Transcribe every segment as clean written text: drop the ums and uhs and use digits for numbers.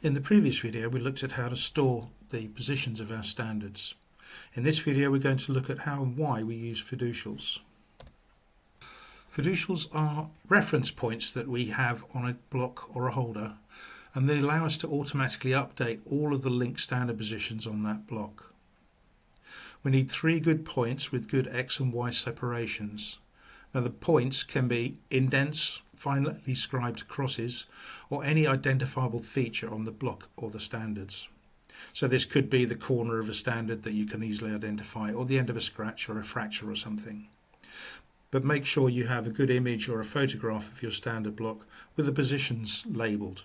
In the previous video we looked at how to store the positions of our standards. In this video we're going to look at how and why we use fiducials. Fiducials are reference points that we have on a block or a holder, and they allow us to automatically update all of the linked standard positions on that block. We need 3 good points with good X and Y separations. Now the points can be indents, finely scribed crosses, or any identifiable feature on the block or the standards. So this could be the corner of a standard that you can easily identify, or the end of a scratch or a fracture or something. But make sure you have a good image or a photograph of your standard block with the positions labelled.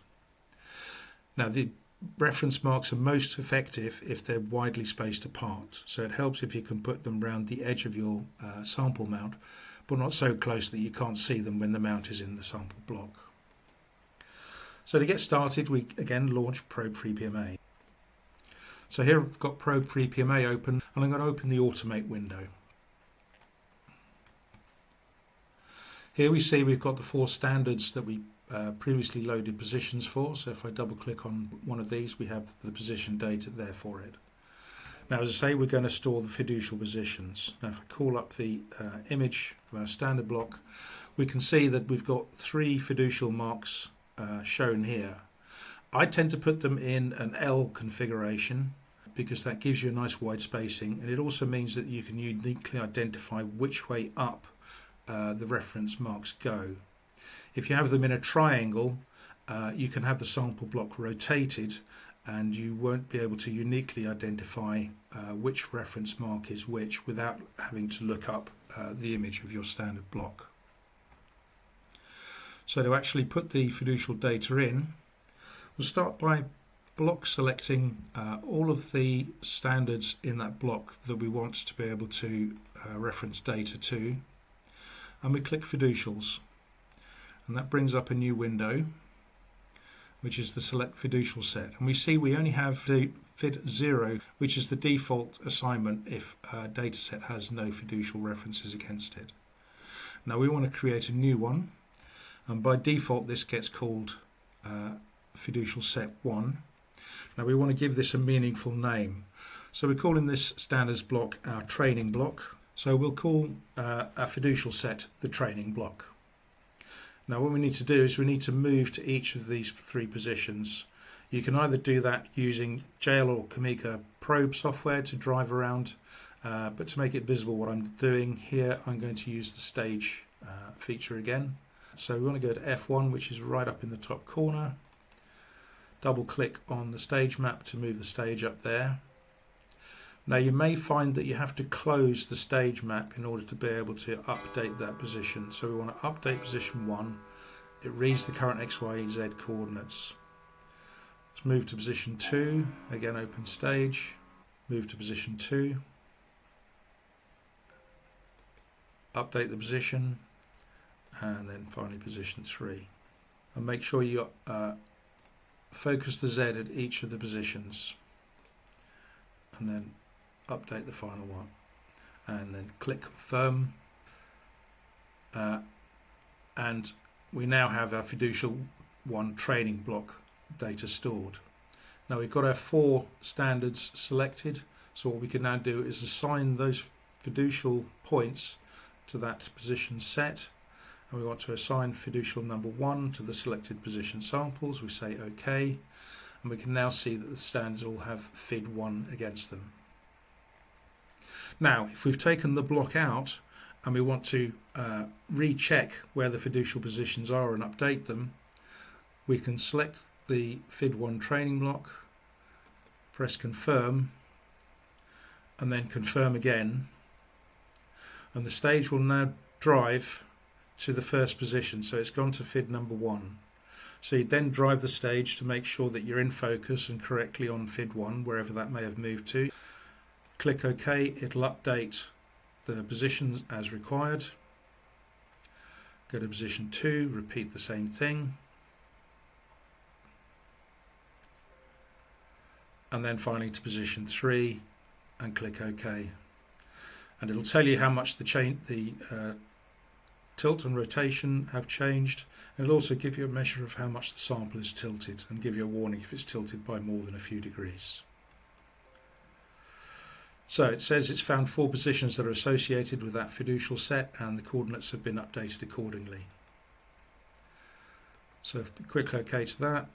Now the reference marks are most effective if they're widely spaced apart, so it helps if you can put them around the edge of your sample mount, but not so close that you can't see them when the mount is in the sample block. So to get started, we again launch Probe for EPMA. So here I've got Probe for EPMA open, and I'm going to open the Automate window. Here we see we've got the 4 standards that we previously loaded positions for. So if I double click on one of these, we have the position data there for it. Now, as I say, we're going to store the fiducial positions. Now if I call up the image of our standard block, we can see that we've got 3 fiducial marks shown here. I tend to put them in an L configuration because that gives you a nice wide spacing, and it also means that you can uniquely identify which way up the reference marks go. If you have them in a triangle, you can have the sample block rotated and you won't be able to uniquely identify which reference mark is which without having to look up the image of your standard block. So to actually put the fiducial data in, we'll start by block selecting all of the standards in that block that we want to be able to reference data to, and we click Fiducials, and that brings up a new window which is the Select Fiducial Set, and we see we only have the Fid 0, which is the default assignment if a dataset has no fiducial references against it. Now we want to create a new one, and by default this gets called Fiducial Set 1. Now we want to give this a meaningful name, so we're calling this standards block our training block, so we'll call our fiducial set the training block. Now what we need to do is we need to move to each of these 3 positions. You can either do that using JL or Kamika probe software to drive around, but to make it visible what I'm doing here, I'm going to use the stage feature again. So we want to go to F1, which is right up in the top corner. Double click on the stage map to move the stage up there. Now you may find that you have to close the stage map in order to be able to update that position. So we want to update position 1. It reads the current X, Y, Z coordinates. Let's move to position 2. Again, open stage. Move to position 2. Update the position. And then finally position 3. And make sure you focus the Z at each of the positions. And then update the final one, and then click confirm, and we now have our fiducial 1 training block data stored. Now we've got our 4 standards selected, so what we can now do is assign those fiducial points to that position set, and we want to assign fiducial number 1 to the selected position samples. We say OK, and we can now see that the standards all have Fid 1 against them. Now, if we've taken the block out and we want to recheck where the fiducial positions are and update them, we can select the Fid 1 training block, press confirm, and then confirm again, and the stage will now drive to the first position, so it's gone to Fid number 1. So you then drive the stage to make sure that you're in focus and correctly on Fid 1, wherever that may have moved to. Click OK, it'll update the positions as required. Go to position 2, repeat the same thing. And then finally to position 3 and click OK. And it'll tell you how much the tilt and rotation have changed, and it'll also give you a measure of how much the sample is tilted and give you a warning if it's tilted by more than a few degrees. So it says it's found 4 positions that are associated with that fiducial set and the coordinates have been updated accordingly. So if we quick OK to that,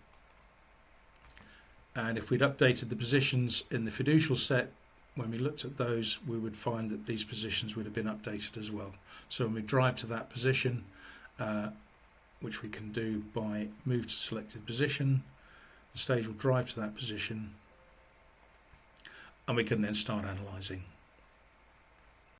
and if we'd updated the positions in the fiducial set, when we looked at those, we would find that these positions would have been updated as well. So when we drive to that position, which we can do by move to selected position, the stage will drive to that position, and we can then start analysing.